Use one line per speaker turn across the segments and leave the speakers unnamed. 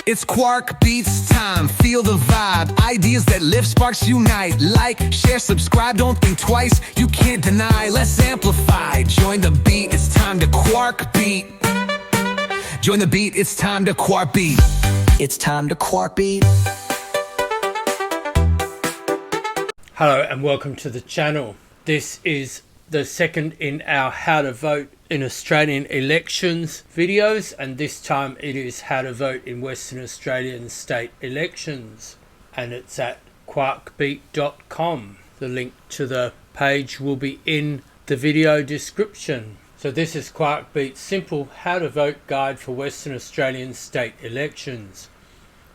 It's Quark Beats time, feel the vibe. Ideas that lift, sparks unite. Like, share, subscribe, don't think twice. You can't deny, let's amplify. Join the beat, it's time to Quark Beat. Join the beat, it's time to Quark Beat.
It's time to Quark Beat.
Hello and welcome to the channel. This is the second in our how to vote in Australian elections videos, and this time it is how to vote in Western Australian state elections, and it's at quarkbeat.com. The link to the page will be in the video description. So this is Quark Beat's simple how to vote guide for Western Australian state elections.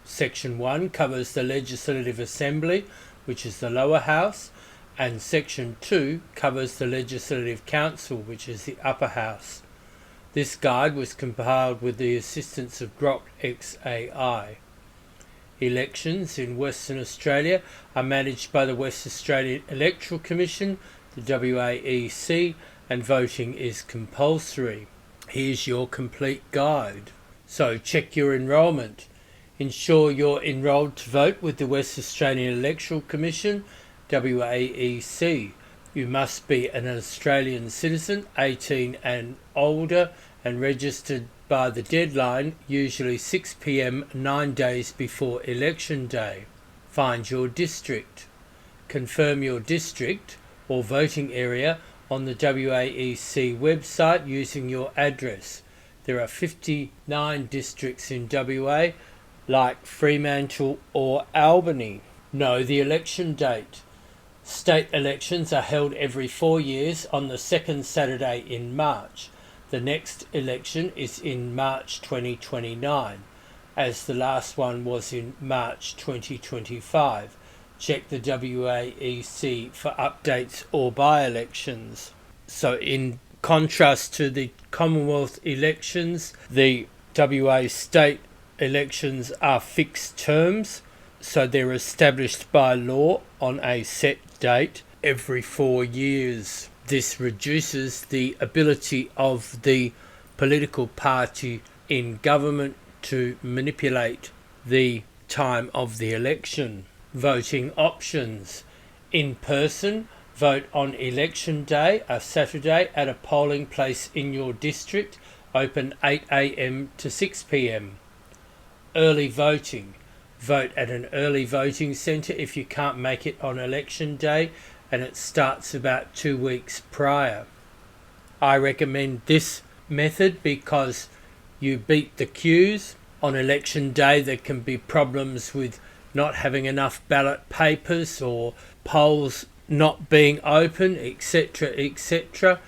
Section 1 covers the Legislative Assembly, which is the lower house, and Section 2 covers the Legislative Council, which is the upper house. This guide was compiled with the assistance of Grok XAI. Elections in Western Australia are managed by the West Australian Electoral Commission, the WAEC, and voting is compulsory. Here's your complete guide. So check your enrolment. Ensure you're enrolled to vote with the West Australian Electoral Commission, WAEC. You must be an Australian citizen, 18 and older, and registered by the deadline, usually 6 p.m. 9 days before election day. Find your district. Confirm your district or voting area on the WAEC website using your address. There are 59 districts in WA, like Fremantle or Albany. Know the election date. State elections are held every 4 years on the second Saturday in March. The next election is in March 2029, as the last one was in March 2025. Check the WAEC for updates or by-elections. So in contrast to the Commonwealth elections, the WA state elections are fixed terms, so they're established by law on a set date every 4 years. This reduces the ability of the political party in government to manipulate the time of the election. Voting options. In person, vote on election day, a Saturday, at a polling place in your district, open 8 a.m. to 6 p.m. Early voting. Vote at an early voting centre if you can't make it on election day, and it starts about 2 weeks prior. I recommend this method because you beat the queues. On election day there can be problems with not having enough ballot papers or polls not being open, etc., etc.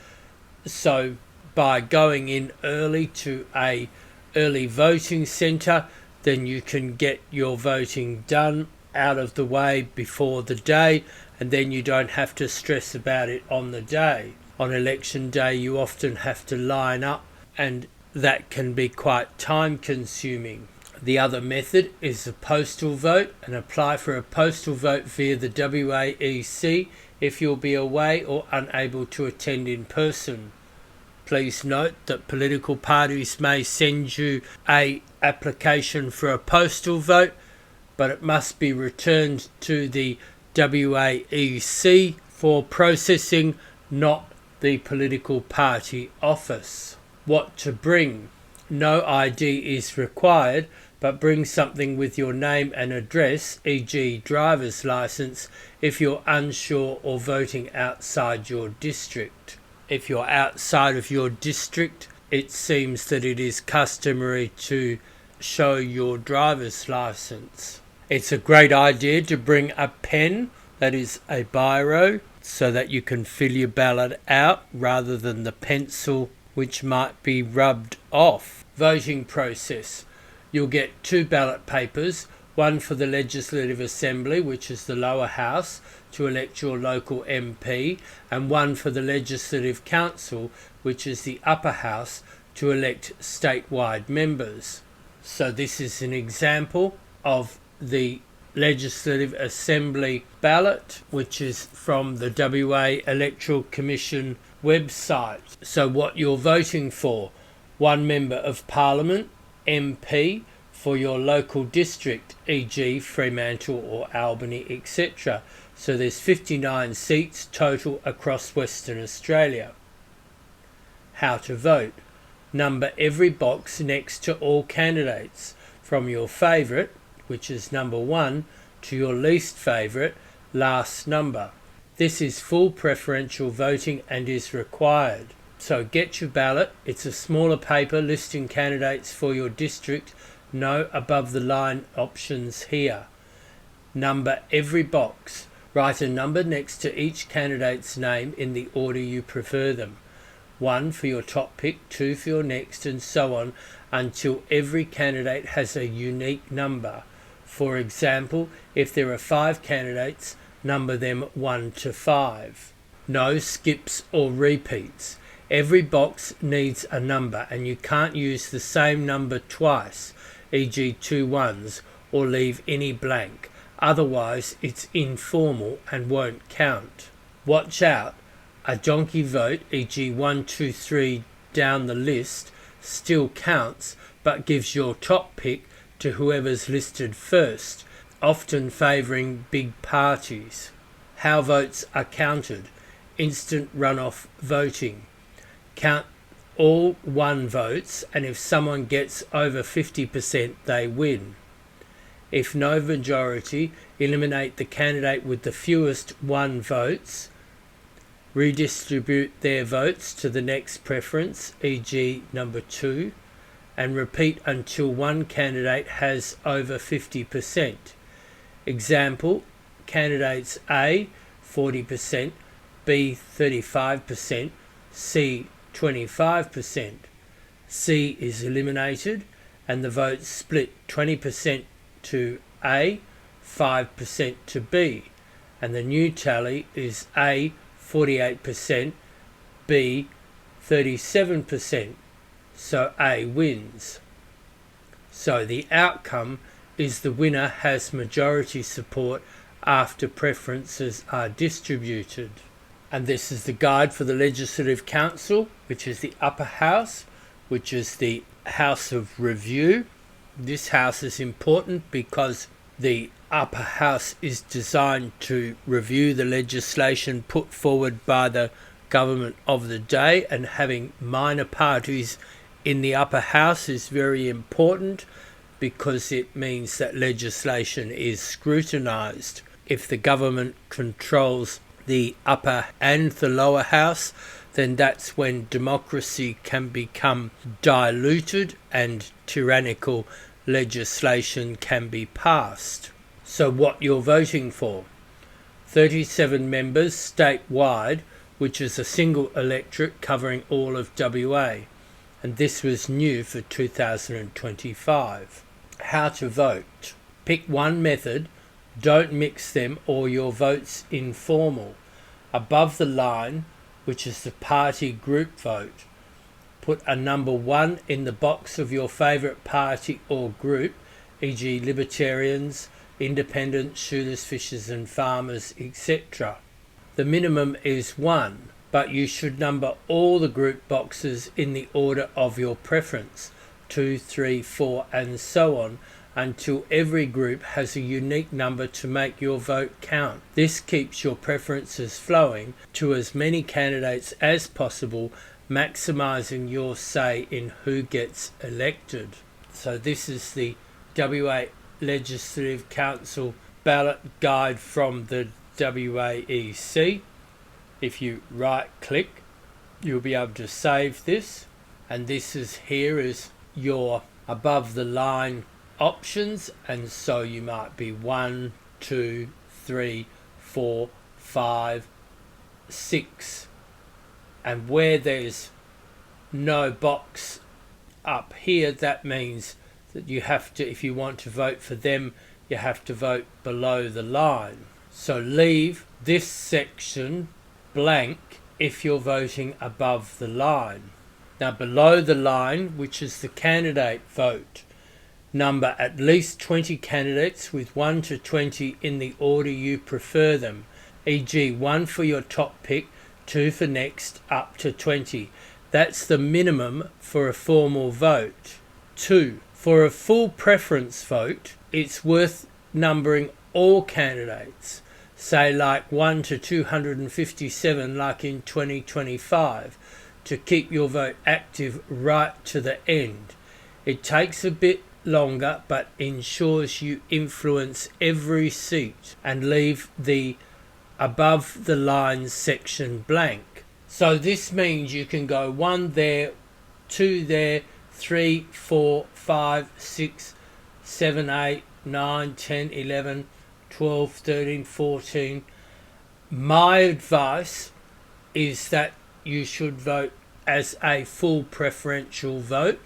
So by going in early to a early voting centre, then you can get your voting done out of the way before the day, and then you don't have to stress about it on the day. On election day you often have to line up, and that can be quite time consuming. The other method is the postal vote, and apply for a postal vote via the WAEC if you'll be away or unable to attend in person. Please note that political parties may send you an application for a postal vote, but it must be returned to the WAEC for processing, not the political party office. What to bring? No ID is required, but bring something with your name and address, e.g. driver's license, if you're unsure or voting outside your district. If you're outside of your district, it seems that it is customary to show your driver's license. It's a great idea to bring a pen, that is a biro, so that you can fill your ballot out rather than the pencil which might be rubbed off. Voting process. You'll get 2 ballot papers, one for the Legislative Assembly, which is the lower house, to elect your local MP, and one for the Legislative Council, which is the upper house, to elect statewide members. So this is an example of the Legislative Assembly ballot, which is from the WA Electoral Commission website. So what you're voting for: 1 Member of Parliament, MP, for your local district, e.g. Fremantle or Albany, etc. So there's 59 seats total across Western Australia. How to vote. Number every box next to all candidates, from your favourite, which is number 1, to your least favourite, last number. This is full preferential voting and is required. So get your ballot. It's a smaller paper listing candidates for your district. No above the line options here. Number every box. Write a number next to each candidate's name in the order you prefer them. 1 for your top pick, 2 for your next, and so on until every candidate has a unique number. For example, if there are 5 candidates, number them 1 to 5. No skips or repeats. Every box needs a number and you can't use the same number twice, e.g. 2 ones, or leave any blank. Otherwise it's informal and won't count. Watch out. A donkey vote, e.g. 1, 2, 3 down the list, still counts but gives your top pick to whoever's listed first, often favouring big parties. How votes are counted. Instant runoff voting. Count all 1 votes, and if someone gets over 50% they win. If no majority, eliminate the candidate with the fewest 1 votes. Redistribute their votes to the next preference, e.g. number 2, and repeat until 1 candidate has over 50%. Example, candidates A 40%, B 35%, C 25%. C is eliminated and the votes split 20% to A, 5% to B, and the new tally is A 48%, B 37%, so A wins. So the outcome is the winner has majority support after preferences are distributed. And this is the guide for the Legislative Council, which is the upper house, which is the House of Review. This house is important because the upper house is designed to review the legislation put forward by the government of the day, and having minor parties in the upper house is very important because it means that legislation is scrutinised. If the government controls the upper and the lower house, then that's when democracy can become diluted and tyrannical legislation can be passed. So what you're voting for. 37 members statewide, which is a single electorate covering all of WA, and this was new for 2025. How to vote. Pick one method, don't mix them or your vote's informal. Above the line, which is the party group vote, put a number 1 in the box of your favourite party or group, e.g. Libertarians, Independents, Shooters, Fishers and Farmers, etc. The minimum is 1, but you should number all the group boxes in the order of your preference, 2, 3, 4 and so on, until every group has a unique number to make your vote count. This keeps your preferences flowing to as many candidates as possible, maximising your say in who gets elected. So this is the WA Legislative Council ballot guide from the WAEC. If you right click, you'll be able to save this, and this is here is your above the line options, and so you might be 1, 2, 3, 4, 5, 6, and where there's no box up here, that means that you have to, if you want to vote for them, you have to vote below the line. So leave this section blank if you're voting above the line. Now below the line, which is the candidate vote, number at least 20 candidates with 1 to 20 in the order you prefer them, e.g. 1 for your top pick, 2 for next, up to 20. That's the minimum for a formal vote. 2 For a full preference vote, it's worth numbering all candidates, say like 1 to 257 like in 2025, to keep your vote active right to the end. It takes a bit longer but ensures you influence every seat and leave the above the lines section blank. So this means you can go 1 there, 2 there, 3, 4, 5, 6, 7, 8, 9, 10, 11, 12, 13, 14. My advice is that you should vote as a full preferential vote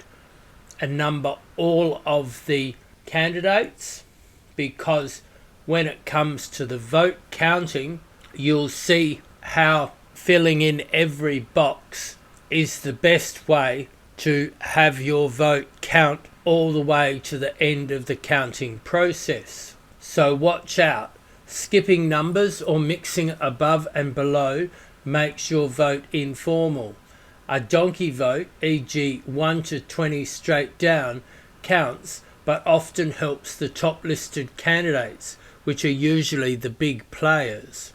and number all of the candidates, because when it comes to the vote counting, you'll see how filling in every box is the best way to have your vote count all the way to the end of the counting process. So watch out. Skipping numbers or mixing above and below makes your vote informal. A donkey vote, e.g. 1 to 20 straight down, counts but often helps the top listed candidates, which are usually the big players.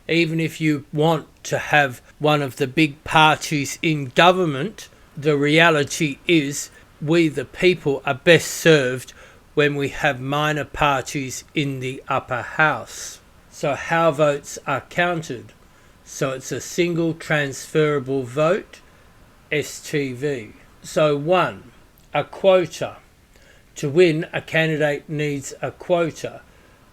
Even if you want to have one of the big parties in government, the reality is we the people are best served when we have minor parties in the upper house. So how votes are counted? So it's a single transferable vote, STV. So 1. A quota. To win, a candidate needs a quota.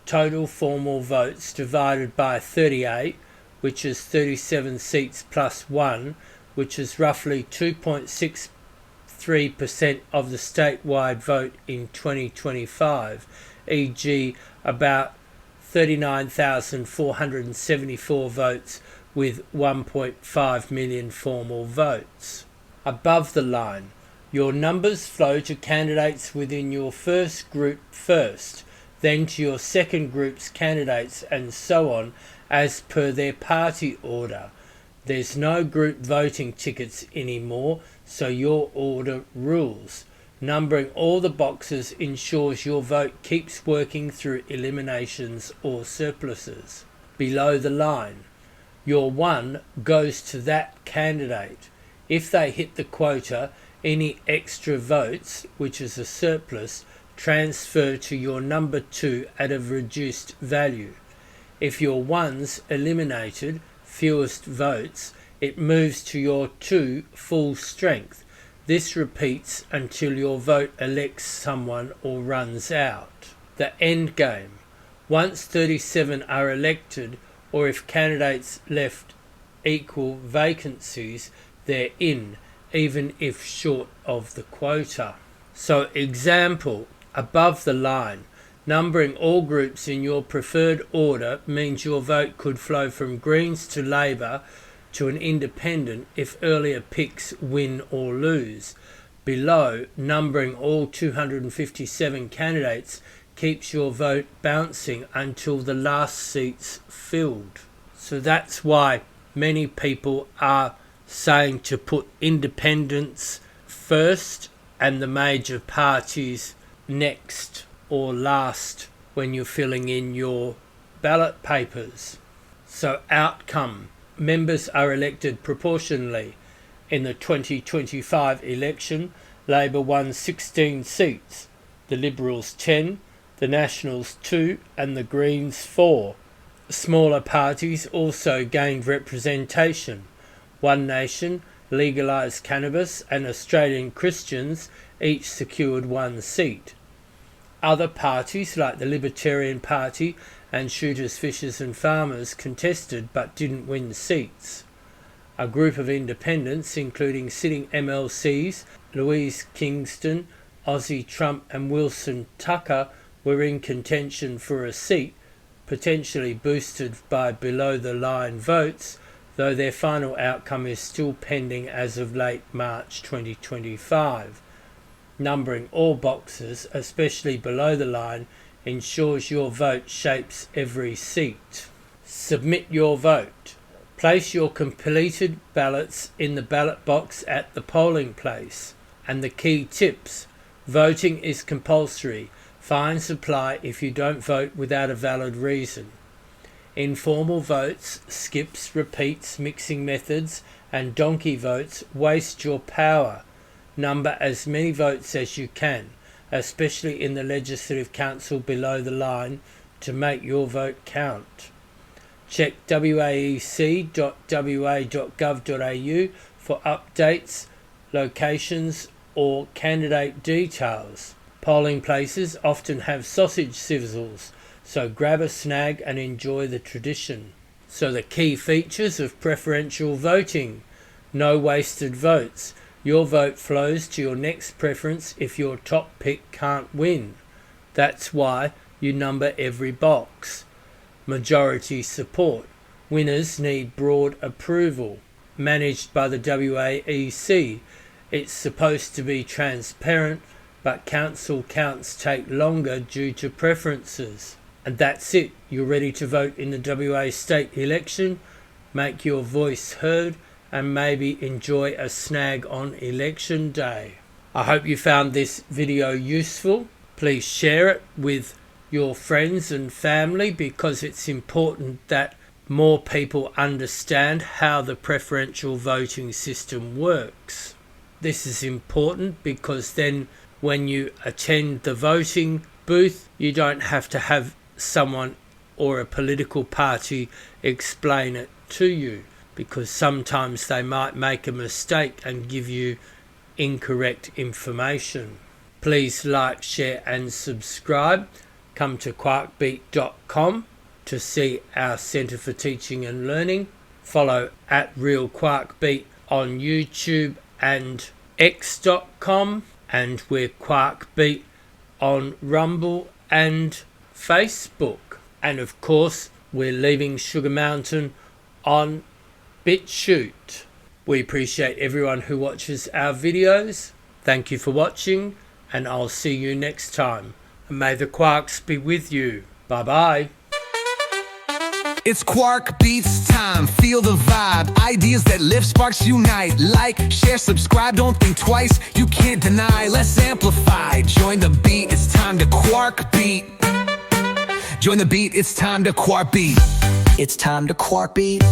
Total formal votes divided by 38, which is 37 seats plus 1, which is roughly 2.63% of the statewide vote in 2025, e.g. about 39,474 votes with 1.5 million formal votes. Above the line, your numbers flow to candidates within your first group first, then to your second group's candidates, and so on as per their party order. There's no group voting tickets anymore, so your order rules. Numbering all the boxes ensures your vote keeps working through eliminations or surpluses. Below the line, your 1 goes to that candidate. If they hit the quota, any extra votes, which is a surplus, transfer to your number 2 at a reduced value. If your 1's eliminated, fewest votes, it moves to your 2 full strength. This repeats until your vote elects someone or runs out. The end game. Once 37 are elected, or if candidates left equal vacancies, they're in, even if short of the quota. So example, above the line, numbering all groups in your preferred order means your vote could flow from Greens to Labor to an independent if earlier picks win or lose. Below, numbering all 257 candidates keeps your vote bouncing until the last seat's filled. So that's why many people are saying to put independents first and the major parties next or last when you're filling in your ballot papers. So outcome. Members are elected proportionally. In the 2025 election, Labor won 16 seats, the Liberals 10, the Nationals 2 and the Greens 4. Smaller parties also gained representation. One Nation legalised cannabis and Australian Christians each secured 1 seat. Other parties like the Libertarian Party and Shooters, Fishers and Farmers contested but didn't win seats. A group of independents, including sitting MLCs Louise Kingston, Aussie Trump and Wilson Tucker, were in contention for a seat, potentially boosted by below-the-line votes, though their final outcome is still pending as of late March 2025. Numbering all boxes, especially below the line, ensures your vote shapes every seat. Submit your vote. Place your completed ballots in the ballot box at the polling place. And the key tips: Voting is compulsory. Fines apply if you don't vote without a valid reason. Informal votes, skips, repeats, mixing methods, and donkey votes waste your power. Number as many votes as you can, especially in the Legislative Council below the line, to make your vote count. Check waec.wa.gov.au for updates, locations, or candidate details. Polling places often have sausage sizzles, so grab a snag and enjoy the tradition. So the key features of preferential voting: no wasted votes. Your vote flows to your next preference if your top pick can't win. That's why you number every box. Majority support. Winners need broad approval. Managed by the WAEC. It's supposed to be transparent, but council counts take longer due to preferences. And that's it. You're ready to vote in the WA state election. Make your voice heard and maybe enjoy a snag on election day. I hope you found this video useful. Please share it with your friends and family, because it's important that more people understand how the preferential voting system works. This is important because then when you attend the voting booth, you don't have to have someone or a political party explain it to you, because sometimes they might make a mistake and give you incorrect information. Please like, share and subscribe. Come to quarkbeat.com to see our Centre for Teaching and Learning. Follow at Real Quarkbeat on YouTube and x.com, and we're Quarkbeat on Rumble and Facebook. And of course, we're leaving Sugar Mountain on BitChute. We appreciate everyone who watches our videos. Thank you for watching, and I'll see you next time. And may the quarks be with you. Bye bye.
It's Quark Beats time, feel the vibe. Ideas that lift, sparks unite. Like, share, subscribe, don't think twice. You can't deny, let's amplify. Join the beat, it's time to Quark Beat. Join the beat, it's time to Quark Beat.
It's time to Quark Beat.